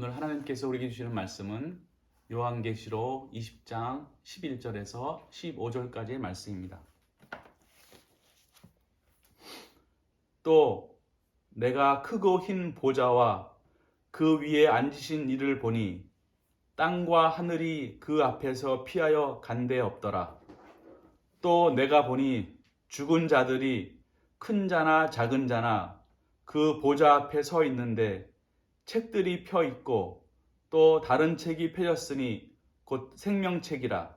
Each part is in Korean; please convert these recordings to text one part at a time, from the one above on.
오늘 하나님께서 우리에게 주시는 말씀은 요한계시록 20장 11절에서 15절까지의 말씀입니다. 또 내가 크고 흰 보좌와 그 위에 앉으신 이를 보니 땅과 하늘이 그 앞에서 피하여 간데 없더라. 또 내가 보니 죽은 자들이 큰 자나 작은 자나 그 보좌 앞에 서 있는데 책들이 펴 있고 또 다른 책이 펴졌으니 곧 생명책이라.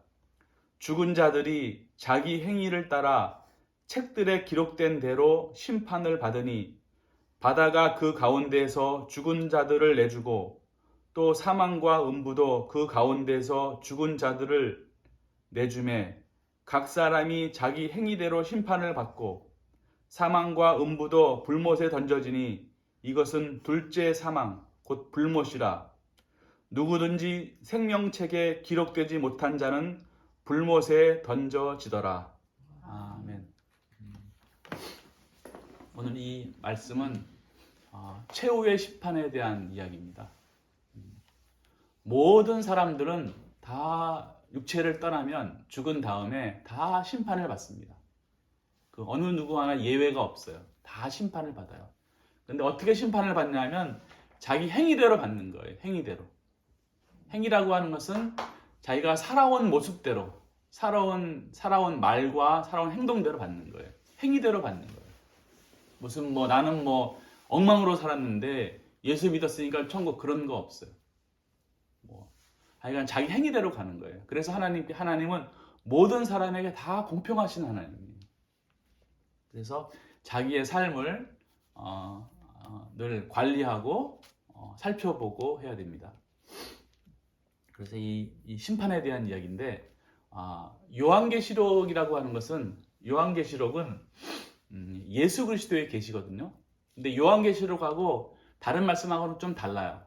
죽은 자들이 자기 행위를 따라 책들에 기록된 대로 심판을 받으니 바다가 그 가운데에서 죽은 자들을 내주고 또 사망과 음부도 그 가운데에서 죽은 자들을 내주매 각 사람이 자기 행위대로 심판을 받고 사망과 음부도 불못에 던져지니 이것은 둘째 사망 곧 불못이라. 누구든지 생명책에 기록되지 못한 자는 불못에 던져지더라. 아멘. 오늘 이 말씀은 최후의 심판에 대한 이야기입니다. 모든 사람들은 다 육체를 떠나면 죽은 다음에 다 심판을 받습니다. 그 어느 누구 하나 예외가 없어요. 다 심판을 받아요. 근데 어떻게 심판을 받냐면 자기 행위대로 받는 거예요. 행위대로. 행위라고 하는 것은 자기가 살아온 모습대로, 살아온 말과 살아온 행동대로 받는 거예요. 행위대로 받는 거예요. 무슨 나는 엉망으로 살았는데 예수 믿었으니까 천국 그런 거 없어요. 하여간 자기 행위대로 가는 거예요. 그래서 하나님은 모든 사람에게 다 공평하신 하나님이에요. 그래서 자기의 삶을 늘 관리하고 살펴보고 해야 됩니다. 그래서 이 심판에 대한 이야기인데 요한계시록이라고 하는 것은 요한계시록은 예수 그리스도의 계시거든요. 근데 요한계시록하고 다른 말씀하고는 좀 달라요.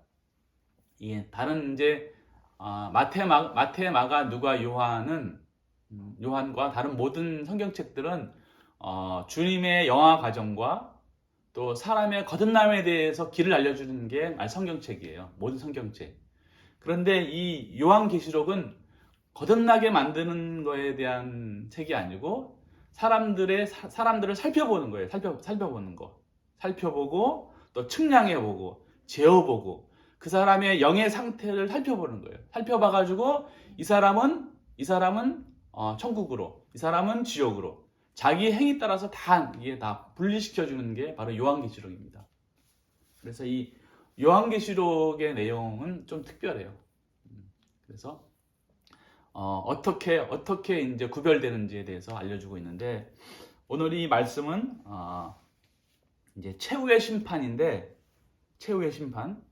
이게 다른 이제 마태, 마가, 누가, 요한과 다른 모든 성경책들은 주님의 영화 과정과 또 사람의 거듭남에 대해서 길을 알려주는 게 성경책이에요. 모든 성경책. 그런데 이 요한계시록은 거듭나게 만드는 거에 대한 책이 아니고 사람들을 살펴보는 거예요. 살펴보는 거. 살펴보고 또 측량해보고 재어보고 그 사람의 영의 상태를 살펴보는 거예요. 살펴봐가지고 이 사람은 천국으로, 이 사람은 지옥으로 자기 행위 따라서 이게 다 분리시켜주는 게 바로 요한계시록입니다. 그래서 이 요한계시록의 내용은 좀 특별해요. 그래서 어떻게 이제 구별되는지에 대해서 알려주고 있는데 오늘 이 말씀은 이제 최후의 심판인데 최후의 심판은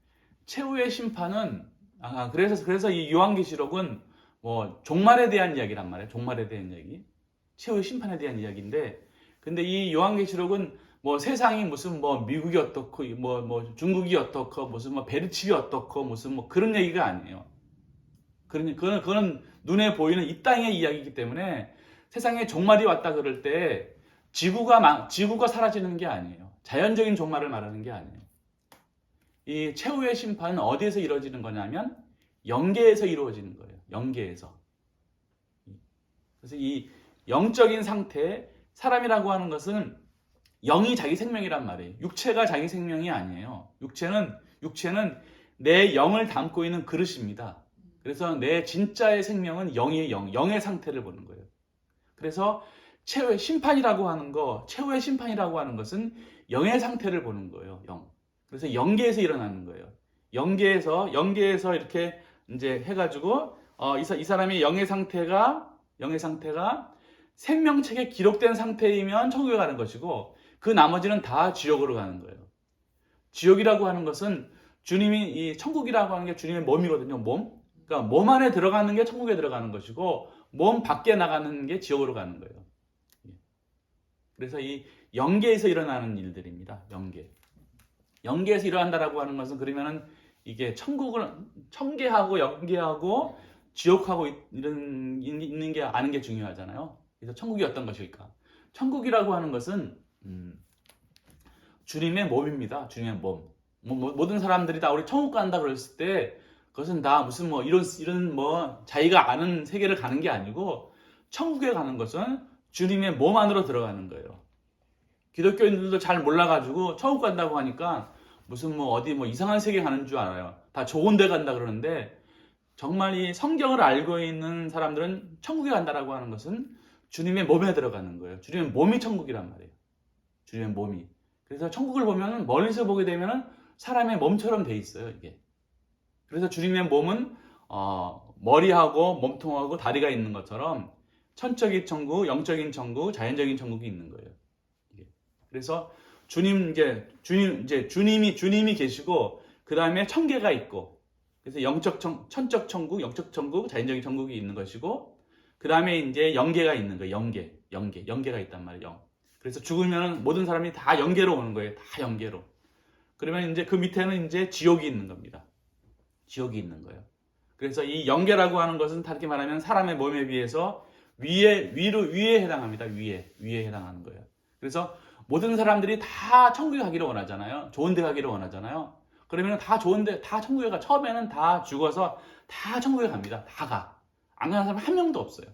그래서 이 요한계시록은 종말에 대한 이야기란 말이에요. 종말에 대한 이야기, 최후의 심판에 대한 이야기인데, 근데 이 요한계시록은 세상이 무슨 미국이 어떻고 중국이 어떻고 무슨 베르칩이 어떻고 무슨 그런 얘기가 아니에요. 그거는 눈에 보이는 이 땅의 이야기이기 때문에 세상에 종말이 왔다 그럴 때 지구가 사라지는 게 아니에요. 자연적인 종말을 말하는 게 아니에요. 이 최후의 심판은 어디에서 이루어지는 거냐면 영계에서 이루어지는 거예요. 영계에서. 그래서 이 영적인 상태, 사람이라고 하는 것은 영이 자기 생명이란 말이에요. 육체가 자기 생명이 아니에요. 육체는 내 영을 담고 있는 그릇입니다. 그래서 내 진짜의 생명은 영의 상태를 보는 거예요. 그래서 최후의 심판이라고 하는 것은 영의 상태를 보는 거예요. 영. 그래서 영계에서 일어나는 거예요. 영계에서 이렇게 이제 해가지고 이 사람의 영의 상태가 생명책에 기록된 상태이면 천국에 가는 것이고 그 나머지는 다 지옥으로 가는 거예요. 지옥이라고 하는 것은 이 천국이라고 하는 게 주님의 몸이거든요. 몸. 그러니까 몸 안에 들어가는 게 천국에 들어가는 것이고 몸 밖에 나가는 게 지옥으로 가는 거예요. 그래서 이 영계에서 일어나는 일들입니다. 영계에서 일어난다라고 하는 것은 그러면은 이게 천계하고 영계하고 지옥하고 있는 게 아는 게 중요하잖아요. 그래서 천국이 어떤 것일까? 천국이라고 하는 것은 주님의 몸입니다. 주님의 몸. 모든 사람들이 다 우리 천국 간다 그랬을 때 그것은 다 무슨 뭐 이런 뭐 자기가 아는 세계를 가는 게 아니고 천국에 가는 것은 주님의 몸 안으로 들어가는 거예요. 기독교인들도 잘 몰라가지고 천국 간다고 하니까 무슨 뭐 어디 뭐 이상한 세계 가는 줄 알아요. 다 좋은 데 간다 그러는데 정말 이 성경을 알고 있는 사람들은 천국에 간다라고 하는 것은 주님의 몸에 들어가는 거예요. 주님의 몸이 천국이란 말이에요. 주님의 몸이. 그래서 천국을 보면 멀리서 보게 되면 사람의 몸처럼 돼 있어요, 이게. 그래서 주님의 몸은 머리하고 몸통하고 다리가 있는 것처럼 천적인 천국, 영적인 천국, 자연적인 천국이 있는 거예요. 이게. 그래서 주님이 계시고 그 다음에 천계가 있고 그래서 천적 천국, 영적 천국, 자연적인 천국이 있는 것이고 그 다음에 이제 영계가 있는 거예요. 영계가 있단 말이에요. 그래서 죽으면 모든 사람이 다 영계로 오는 거예요. 다 영계로. 그러면 이제 그 밑에는 이제 지옥이 있는 겁니다. 지옥이 있는 거예요. 그래서 이 영계라고 하는 것은 다르게 말하면 사람의 몸에 비해서 위에 해당합니다. 위에 해당하는 거예요. 그래서 모든 사람들이 다 천국에 가기를 원하잖아요. 좋은 데 가기를 원하잖아요. 그러면 다 좋은데 다 천국에 가. 처음에는 다 죽어서 다 천국에 갑니다. 다 가. 안 가는 사람 한 명도 없어요.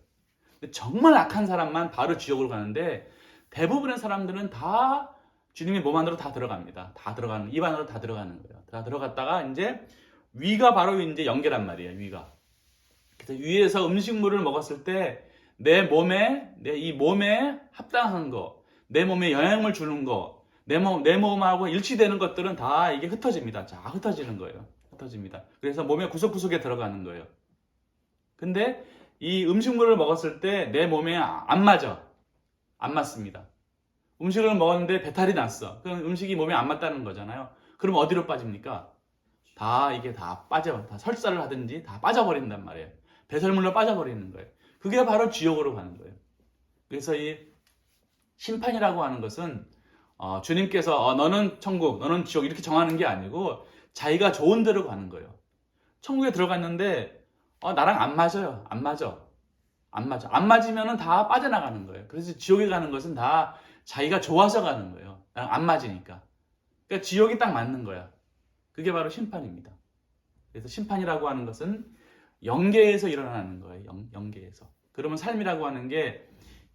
근데 정말 악한 사람만 바로 지옥으로 가는데 대부분의 사람들은 다 주님의 몸 안으로 다 들어갑니다. 입 안으로 다 들어가는 거예요. 다 들어갔다가 이제 위가 바로 이제 영계란 말이에요. 위가. 그래서 위에서 음식물을 먹었을 때 내 몸에 합당한 거, 내 몸에 영향을 주는 거, 내 몸하고 일치되는 것들은 다 이게 흩어집니다. 자, 흩어지는 거예요. 흩어집니다. 그래서 몸의 구석구석에 들어가는 거예요. 근데 이 음식물을 먹었을 때 내 몸에 안 맞아. 안 맞습니다. 음식을 먹었는데 배탈이 났어. 그럼 음식이 몸에 안 맞다는 거잖아요. 그럼 어디로 빠집니까? 이게 다 빠져. 다 설사를 하든지 다 빠져버린단 말이에요. 배설물로 빠져버리는 거예요. 그게 바로 지옥으로 가는 거예요. 그래서 이 심판이라고 하는 것은 주님께서 너는 천국, 너는 지옥 이렇게 정하는 게 아니고 자기가 좋은 데로 가는 거예요. 천국에 들어갔는데 나랑 안 맞아요. 안 맞아. 안 맞으면은 다 빠져나가는 거예요. 그래서 지옥에 가는 것은 다 자기가 좋아서 가는 거예요. 나랑 안 맞으니까. 그러니까 지옥이 딱 맞는 거야. 그게 바로 심판입니다. 그래서 심판이라고 하는 것은 영계에서 일어나는 거예요. 영계에서. 그러면 삶이라고 하는 게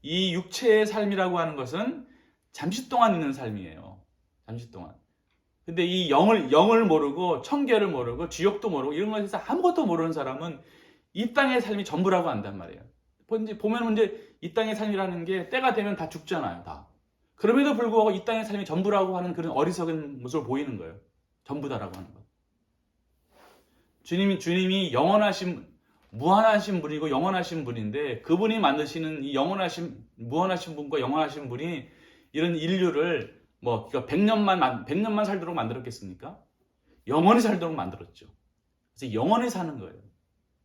이 육체의 삶이라고 하는 것은 잠시 동안 있는 삶이에요. 잠시 동안. 근데 이 영을 모르고 천계를 모르고 지옥도 모르고 이런 것에서 아무것도 모르는 사람은 이 땅의 삶이 전부라고 한단 말이에요. 보면 이제 이 땅의 삶이라는 게 때가 되면 다 죽잖아요. 다. 그럼에도 불구하고 이 땅의 삶이 전부라고 하는 그런 어리석은 모습을 보이는 거예요. 전부다라고 하는 것. 주님이 무한하신 분이고 영원하신 분인데 그분이 만드시는 이 무한하신 분과 영원하신 분이 이런 인류를 그러니까 100년만 살도록 만들었겠습니까? 영원히 살도록 만들었죠. 그래서 영원히 사는 거예요.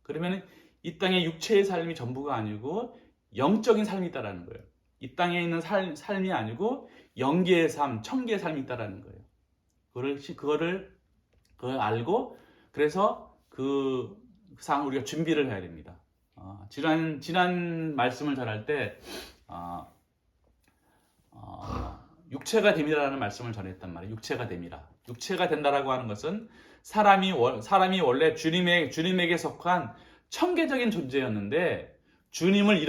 그러면 이 땅의 육체의 삶이 전부가 아니고 영적인 삶이 있다라는 거예요. 이 땅에 있는 삶이 아니고 영계의 삶, 천계의 삶이 있다라는 거예요. 그걸 알고 그래서 그 상 우리가 준비를 해야 됩니다. 지난 말씀을 전할 때 육체가 됨이라는 말씀을 전했단 말이에요. 육체가 됨이라. 육체가 된다라고 하는 것은 사람이 원래 주님에게 속한 천계적인 존재였는데 주님을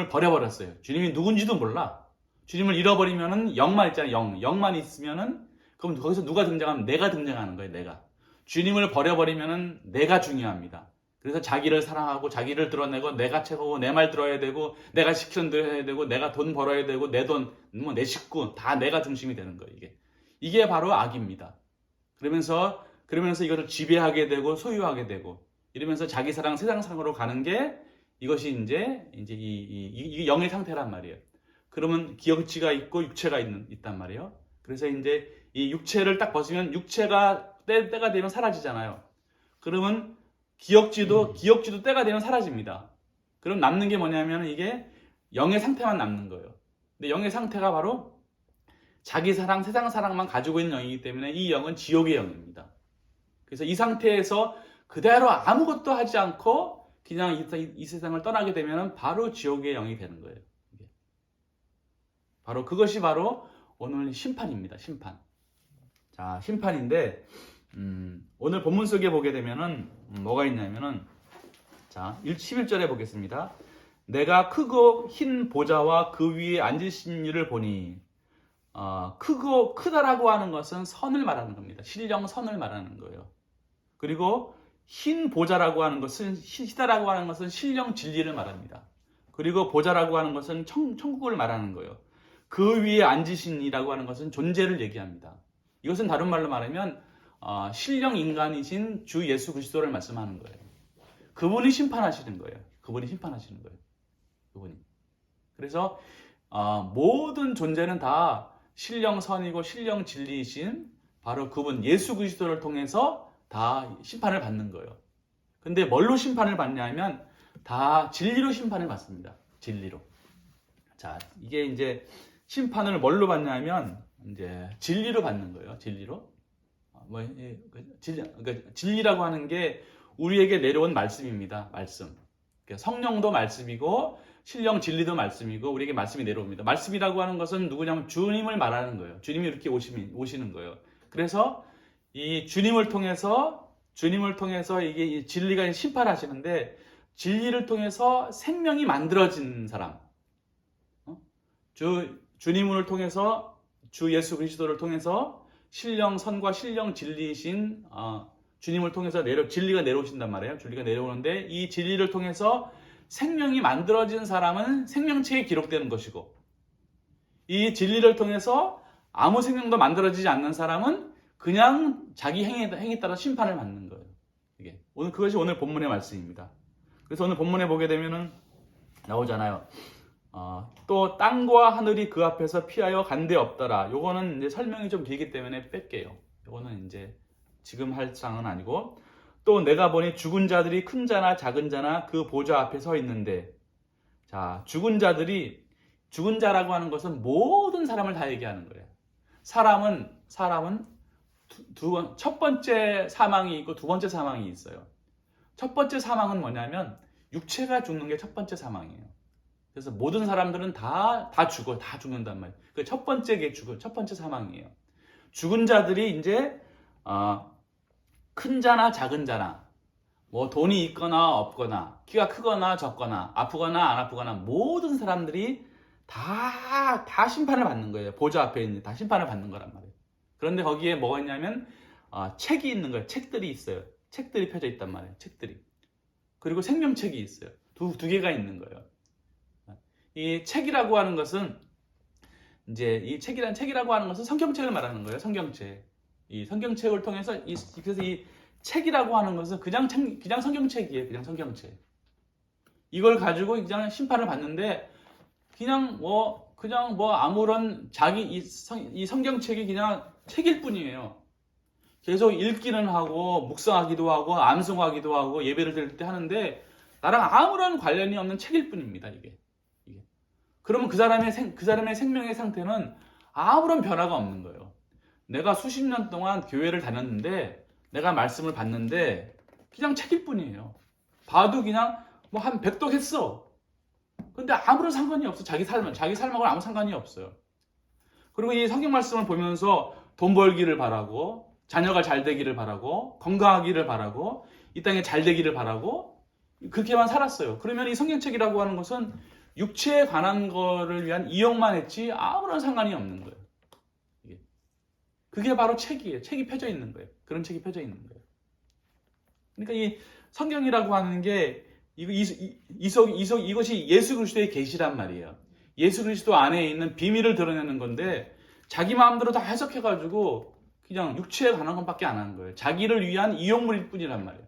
버려버렸어요. 주님이 누군지도 몰라. 주님을 잃어버리면은 영만 있잖아요. 영만 있으면은 그럼 거기서 누가 등장하면 내가 등장하는 거예요. 내가. 주님을 버려버리면은 내가 중요합니다. 그래서 자기를 사랑하고 자기를 드러내고 내가 최고고 내 말 들어야 되고 내가 시키는 대로 해야 되고 내가 돈 벌어야 되고 내 돈, 내 식구 다 내가 중심이 되는 거예요. 이게 바로 악입니다. 그러면서 이것을 지배하게 되고 소유하게 되고 이러면서 자기 사랑 세상 상으로 가는 게 이것이 이제 이 영의 상태란 말이에요. 그러면 기억지가 있고 육체가 있단 말이에요. 그래서 이제 이 육체를 딱 벗으면 육체가 때가 되면 사라지잖아요. 그러면 기억지도 때가 되면 사라집니다. 그럼 남는 게 뭐냐면 이게 영의 상태만 남는 거예요. 근데 영의 상태가 바로 자기 사랑, 세상 사랑만 가지고 있는 영이기 때문에 이 영은 지옥의 영입니다. 그래서 이 상태에서 그대로 아무것도 하지 않고 그냥 이 세상을 떠나게 되면 바로 지옥의 영이 되는 거예요. 그것이 바로 오늘 심판입니다. 심판. 자, 심판인데 오늘 본문 속에 보게 되면은 뭐가 있냐면은 자, 11절에 보겠습니다. 내가 크고 흰 보좌와 그 위에 앉으신 이를 보니 크고 크다라고 하는 것은 선을 말하는 겁니다. 신령 선을 말하는 거예요. 그리고 흰 보좌라고 하는 것은 희다라고 하는 것은 신령 진리를 말합니다. 그리고 보좌라고 하는 것은 천국을 말하는 거예요. 그 위에 앉으신 이라고 하는 것은 존재를 얘기합니다. 이것은 다른 말로 말하면 신령 인간이신 주 예수 그리스도를 말씀하는 거예요. 그분이 심판하시는 거예요. 그분이 심판하시는 거예요. 그분이. 그래서 모든 존재는 다 신령 선이고 신령 진리이신 바로 그분 예수 그리스도를 통해서 다 심판을 받는 거예요. 근데 뭘로 심판을 받냐면 다 진리로 심판을 받습니다. 진리로. 자, 이게 이제 심판을 뭘로 받냐면 이제 진리로 받는 거예요. 진리로. 그러니까 진리라고 하는 게 우리에게 내려온 말씀입니다. 말씀. 그러니까 성령도 말씀이고 신령 진리도 말씀이고 우리에게 말씀이 내려옵니다. 말씀이라고 하는 것은 누구냐면 주님을 말하는 거예요. 주님이 이렇게 오시는 거예요. 그래서 이 주님을 통해서 이게 이 진리가 심판하시는데 진리를 통해서 생명이 만들어진 사람. 주님을 통해서 주 예수 그리스도를 통해서 신령 선과 신령 진리이신 주님을 통해서 진리가 내려오신단 말이에요. 진리가 내려오는데 이 진리를 통해서 생명이 만들어진 사람은 생명책에 기록되는 것이고 이 진리를 통해서 아무 생명도 만들어지지 않는 사람은 그냥 자기 행위에 따라 심판을 받는 거예요. 이게 그것이 오늘 본문의 말씀입니다. 그래서 오늘 본문에 보게 되면은 나오잖아요. 또 땅과 하늘이 그 앞에서 피하여 간데 없더라. 요거는 이제 설명이 좀 길기 때문에 뺄게요. 요거는 이제 지금 할 상은 아니고 또 내가 보니 죽은 자들이 큰 자나 작은 자나 그 보좌 앞에 서 있는데 자, 죽은 자라고 하는 것은 모든 사람을 다 얘기하는 거예요. 사람은 첫 번째 사망이 있고 두 번째 사망이 있어요. 첫 번째 사망은 뭐냐면 육체가 죽는 게 첫 번째 사망이에요. 그래서 모든 사람들은 다 죽는단 말이에요. 그 첫 번째 사망이에요. 죽은 자들이 이제 큰 자나 작은 자나 뭐 돈이 있거나 없거나 키가 크거나 적거나 아프거나 안 아프거나 모든 사람들이 다 심판을 받는 거예요. 보좌 앞에 있는 다 심판을 받는 거란 말이에요. 그런데 거기에 뭐가 있냐면 책이 있는 거예요. 책들이 있어요. 책들이 펴져 있단 말이에요. 책들이. 그리고 생명책이 있어요. 두 개가 있는 거예요. 이 책이라고 하는 것은 이제 이 책이라고 하는 것은 성경책을 말하는 거예요. 성경책. 이 성경책을 통해서 그래서 이 책이라고 하는 것은 그냥 성경책이에요. 그냥 성경책. 이걸 가지고 그냥 심판을 받는데 그냥 아무런 이 성경책이 그냥 책일 뿐이에요. 계속 읽기는 하고 묵상하기도 하고 암송하기도 하고 예배를 드릴 때 하는데 나랑 아무런 관련이 없는 책일 뿐입니다. 이게. 그러면 그 사람의 생명의 상태는 아무런 변화가 없는 거예요. 내가 수십 년 동안 교회를 다녔는데 내가 말씀을 봤는데 그냥 책일 뿐이에요. 봐도 그냥 뭐 한 100독 했어. 근데 아무런 상관이 없어. 자기 삶하고 아무 상관이 없어요. 그리고 이 성경 말씀을 보면서 돈 벌기를 바라고 자녀가 잘 되기를 바라고 건강하기를 바라고 이 땅에 잘 되기를 바라고 그렇게만 살았어요. 그러면 이 성경책이라고 하는 것은 육체에 관한 거를 위한 이용만 했지 아무런 상관이 없는 거예요. 그게 바로 책이에요. 책이 펴져 있는 거예요. 그런 책이 펴져 있는 거예요. 그러니까 이 성경이라고 하는 게 이것이 예수 그리스도의 계시란 말이에요. 예수 그리스도 안에 있는 비밀을 드러내는 건데 자기 마음대로 다 해석해가지고 그냥 육체에 관한 것밖에 안 하는 거예요. 자기를 위한 이용물일 뿐이란 말이에요.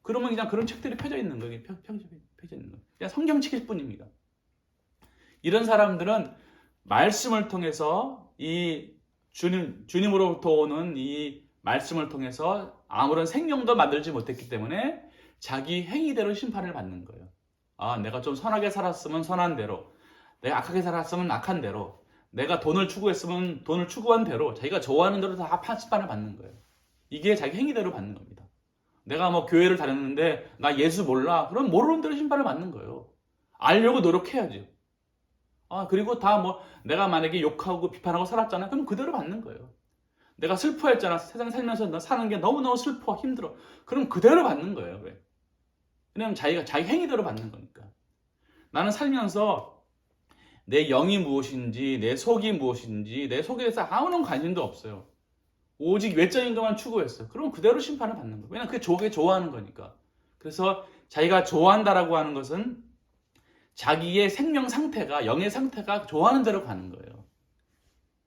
그러면 그냥 그런 책들이 펴져 있는 거예요. 펴져 있는 거예요. 그냥 성경책일 뿐입니다. 이런 사람들은 말씀을 통해서 이 주님으로부터 오는 이 말씀을 통해서 아무런 생명도 만들지 못했기 때문에 자기 행위대로 심판을 받는 거예요. 내가 좀 선하게 살았으면 선한 대로, 내가 악하게 살았으면 악한 대로, 내가 돈을 추구했으면 돈을 추구한 대로, 자기가 좋아하는 대로 다 심판을 받는 거예요. 이게 자기 행위대로 받는 겁니다. 내가 뭐 교회를 다녔는데 나 예수 몰라? 그럼 모르는 대로 심판을 받는 거예요. 알려고 노력해야죠. 그리고 다 내가 만약에 욕하고 비판하고 살았잖아요. 그럼 그대로 받는 거예요. 내가 슬퍼했잖아. 세상 살면서 나 사는 게 너무너무 슬퍼, 힘들어. 그럼 그대로 받는 거예요. 왜? 왜냐면 자기 행위대로 받는 거니까. 나는 살면서 내 영이 무엇인지, 내 속이 무엇인지, 내 속에 대해서 아무런 관심도 없어요. 오직 외적인 것만 추구했어요. 그럼 그대로 심판을 받는 거예요. 왜냐면 그게 좋아하는 거니까. 그래서 자기가 좋아한다라고 하는 것은 자기의 생명 상태가, 영의 상태가 좋아하는 대로 가는 거예요.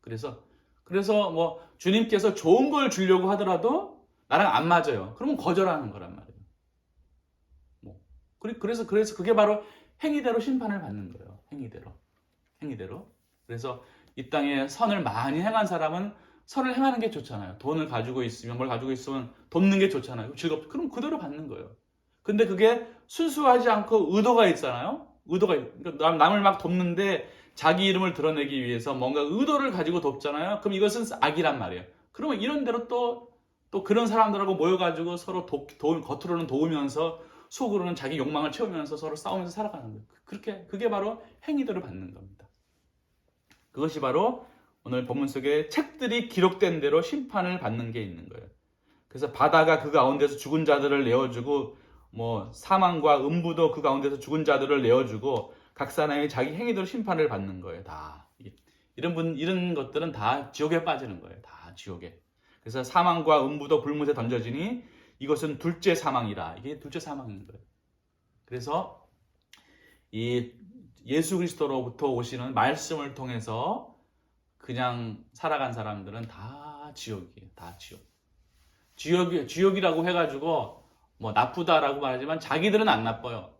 그래서 뭐 주님께서 좋은 걸 주려고 하더라도 나랑 안 맞아요. 그러면 거절하는 거란 말이에요. 뭐 그래서 그게 바로 행위대로 심판을 받는 거예요. 행위대로. 그래서 이 땅에 선을 많이 행한 사람은 선을 행하는 게 좋잖아요. 돈을 가지고 있으면, 뭘 가지고 있으면 돕는 게 좋잖아요. 즐겁죠. 그럼 그대로 받는 거예요. 근데 그게 순수하지 않고 의도가 있잖아요. 그러니까 남을 막 돕는데 자기 이름을 드러내기 위해서 뭔가 의도를 가지고 돕잖아요. 그럼 이것은 악이란 말이에요. 그러면 이런 대로 또 그런 사람들하고 모여가지고 서로 겉으로는 도우면서 속으로는 자기 욕망을 채우면서 서로 싸우면서 살아가는 거예요. 그게 바로 행위대로 받는 겁니다. 그것이 바로 오늘 본문 속에 책들이 기록된 대로 심판을 받는 게 있는 거예요. 그래서 바다가 그 가운데서 죽은 자들을 내어주고, 뭐 사망과 음부도 그 가운데서 죽은 자들을 내어주고, 각 사람이 자기 행위대로 심판을 받는 거예요. 다 이런 것들은 다 지옥에 빠지는 거예요. 다 지옥에. 그래서 사망과 음부도 불못에 던져지니 이것은 둘째 사망이라. 이게 둘째 사망인 거예요. 그래서 이 예수 그리스도로부터 오시는 말씀을 통해서 그냥 살아간 사람들은 다 지옥이에요. 다 지옥. 지옥이라고 해가지고 뭐 나쁘다라고 말하지만 자기들은 안 나빠요.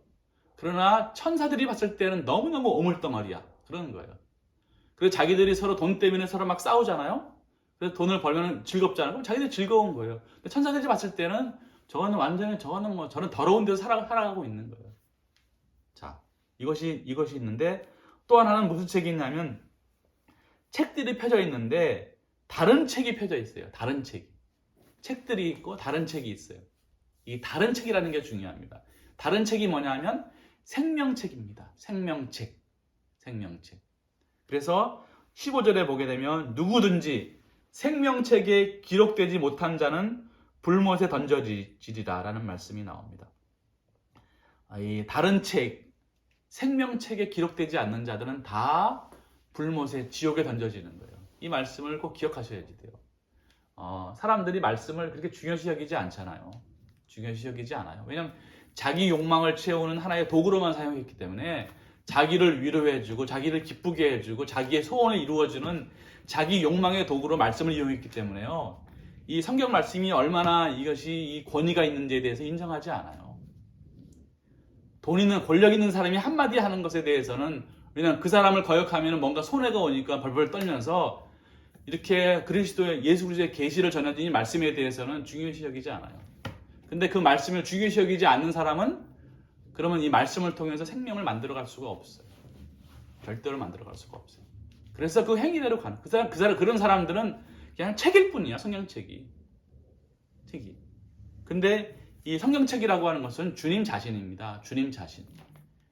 그러나 천사들이 봤을 때는 너무너무 오물덩어리야. 그러는 거예요. 그래서 자기들이 서로 돈 때문에 서로 막 싸우잖아요. 그래서 돈을 벌면 즐겁잖아요. 그럼 자기들이 즐거운 거예요. 근데 천사들이 봤을 때는 저는 더러운 데서 살아가고 있는 거예요. 자, 이것이 있는데 또 하나는 무슨 책이 있냐면 책들이 펴져 있는데 다른 책이 펴져 있어요. 다른 책. 책들이 있고 다른 책이 있어요. 이 다른 책이라는 게 중요합니다. 다른 책이 뭐냐면 생명책입니다. 생명책. 그래서 15절에 보게 되면 누구든지 생명책에 기록되지 못한 자는 불못에 던져지리라 라는 말씀이 나옵니다. 이 다른 책, 생명책에 기록되지 않는 자들은 다 불못에, 지옥에 던져지는 거예요. 이 말씀을 꼭 기억하셔야 돼요. 사람들이 말씀을 그렇게 중요시 여기지 않잖아요. 중요시 여기지 않아요. 왜냐하면 자기 욕망을 채우는 하나의 도구로만 사용했기 때문에 자기를 위로해주고 자기를 기쁘게 해주고 자기의 소원을 이루어주는 자기 욕망의 도구로 말씀을 이용했기 때문에요. 이 성경 말씀이 얼마나 이것이 이 권위가 있는지에 대해서 인정하지 않아요. 돈 있는, 권력 있는 사람이 한마디 하는 것에 대해서는, 왜냐하면 그 사람을 거역하면 뭔가 손해가 오니까 벌벌 떨면서 이렇게 예수 그리스도의 계시를 전해진 이 말씀에 대해서는 중요시 여기지 않아요. 근데 그 말씀을 중요시 여기지 않는 사람은 그러면 이 말씀을 통해서 생명을 만들어갈 수가 없어요. 절대로 만들어갈 수가 없어요. 그래서 그 행위대로 가는 그런 사람들은 그냥 책일 뿐이야. 성경책이. 근데 이 성경책이라고 하는 것은 주님 자신입니다. 주님 자신.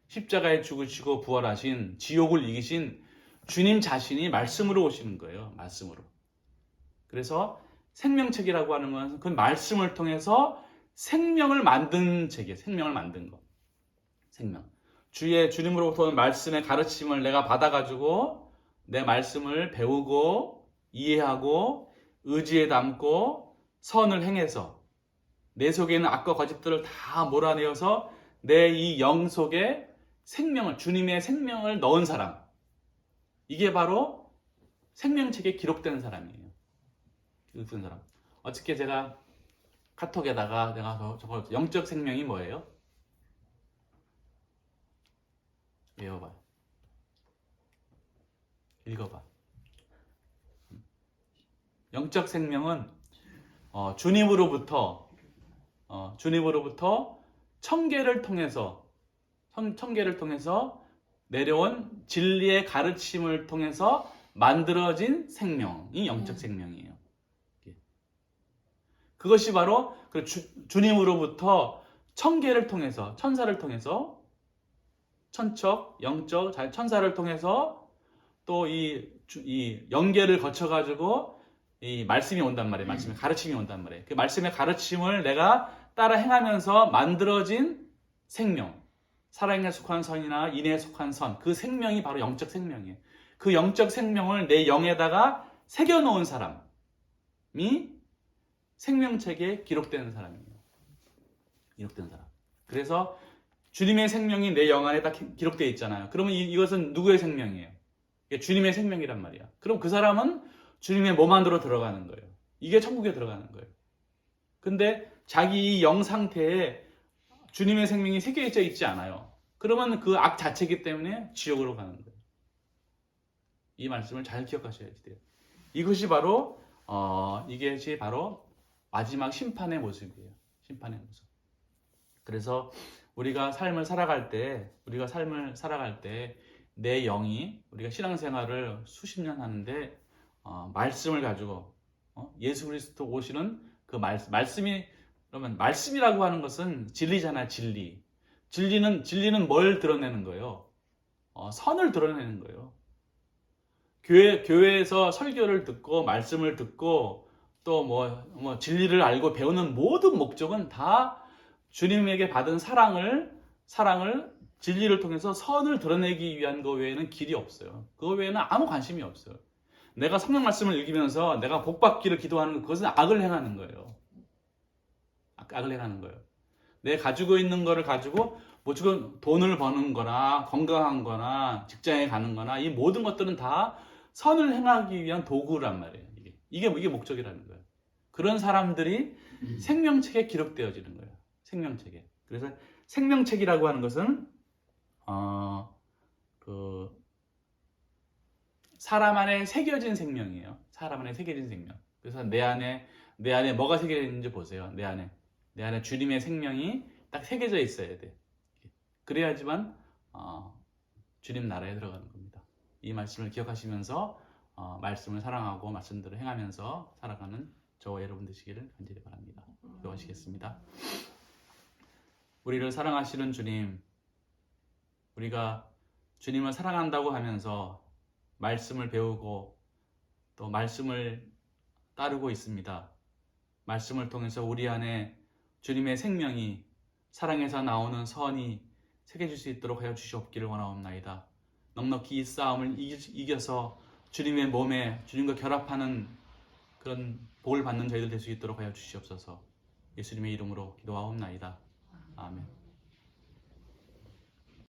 십자가에 죽으시고 부활하신, 지옥을 이기신 주님 자신이 말씀으로 오시는 거예요. 말씀으로. 그래서 생명책이라고 하는 것은 그 말씀을 통해서 생명을 만든 책이에요. 생명을 만든 거. 생명. 주님으로부터 오는 말씀의 가르침을 내가 받아가지고 내 말씀을 배우고 이해하고 의지에 담고 선을 행해서 내 속에 있는 악과 거짓들을 다 몰아내어서 내 이 영 속에 주님의 생명을 넣은 사람. 이게 바로 생명책에 기록된 사람이에요. 기록된 사람. 어저께 제가 카톡에다가 내가 적었죠. 영적 생명이 뭐예요? 외워봐요. 읽어봐. 영적 생명은 주님으로부터 청계를 통해서 내려온 진리의 가르침을 통해서 만들어진 생명이 영적 생명이에요. 그것이 바로 주님으로부터 천사를 통해서 천척, 영적, 천사를 통해서 또 이 영계를 거쳐가지고 이 말씀이 온단 말이에요. 말씀의 가르침이 온단 말이에요. 그 말씀의 가르침을 내가 따라 행하면서 만들어진 생명, 사랑에 속한 선이나 인애에 속한 선, 그 생명이 바로 영적 생명이에요. 그 영적 생명을 내 영에다가 새겨놓은 사람이 생명책에 기록되는 사람이에요. 기록된 사람. 그래서 주님의 생명이 내 영 안에 딱 기록되어 있잖아요. 그러면 이것은 누구의 생명이에요? 이게 주님의 생명이란 말이야. 그럼 그 사람은 주님의 몸 안으로 들어가는 거예요. 이게 천국에 들어가는 거예요. 근데 자기 영 상태에 주님의 생명이 새겨져 있지 않아요. 그러면 그 악 자체이기 때문에 지옥으로 가는 거예요. 이 말씀을 잘 기억하셔야 돼요. 이것이 바로 이것이 바로 마지막 심판의 모습이에요. 심판의 모습. 그래서 우리가 삶을 살아갈 때 내 영이 우리가 신앙생활을 수십 년 하는데 말씀을 가지고 예수 그리스도 오시는 그 말씀이 그러면 말씀이라고 하는 것은 진리잖아요. 진리는 뭘 드러내는 거예요? 선을 드러내는 거예요. 교회에서 설교를 듣고 말씀을 듣고 또 진리를 알고 배우는 모든 목적은 다 주님에게 받은 사랑을 진리를 통해서 선을 드러내기 위한 거 외에는 길이 없어요. 그거 외에는 아무 관심이 없어요. 내가 성경 말씀을 읽으면서 내가 복 받기를 기도하는 그것은 악을 행하는 거예요. 악을 행하는 거예요. 내가 가지고 있는 거를 가지고 지금 돈을 버는 거나 건강한 거나 직장에 가는 거나 이 모든 것들은 다 선을 행하기 위한 도구란 말이에요. 이게 목적이라는 거예요. 그런 사람들이 생명책에 기록되어지는 거예요. 생명책에. 그래서 생명책이라고 하는 것은 사람 안에 새겨진 생명이에요. 사람 안에 새겨진 생명. 그래서 내 안에 뭐가 새겨져 있는지 보세요. 내 안에 주님의 생명이 딱 새겨져 있어야 돼. 그래야지만 주님 나라에 들어가는 겁니다. 이 말씀을 기억하시면서 말씀을 사랑하고 말씀대로 행하면서 살아가는 저와 여러분 되시기를 간절히 바랍니다. 기도하시겠습니다. 우리를 사랑하시는 주님, 우리가 주님을 사랑한다고 하면서 말씀을 배우고 또 말씀을 따르고 있습니다. 말씀을 통해서 우리 안에 주님의 생명이 사랑에서 나오는 선이 새겨질 수 있도록 하여 주시옵기를 원하옵나이다. 넉넉히 이 싸움을 이겨서 주님의 몸에 주님과 결합하는 그런 복을 받는 저희들 될 수 있도록 하여 주시옵소서. 예수님의 이름으로 기도하옵나이다. 아멘.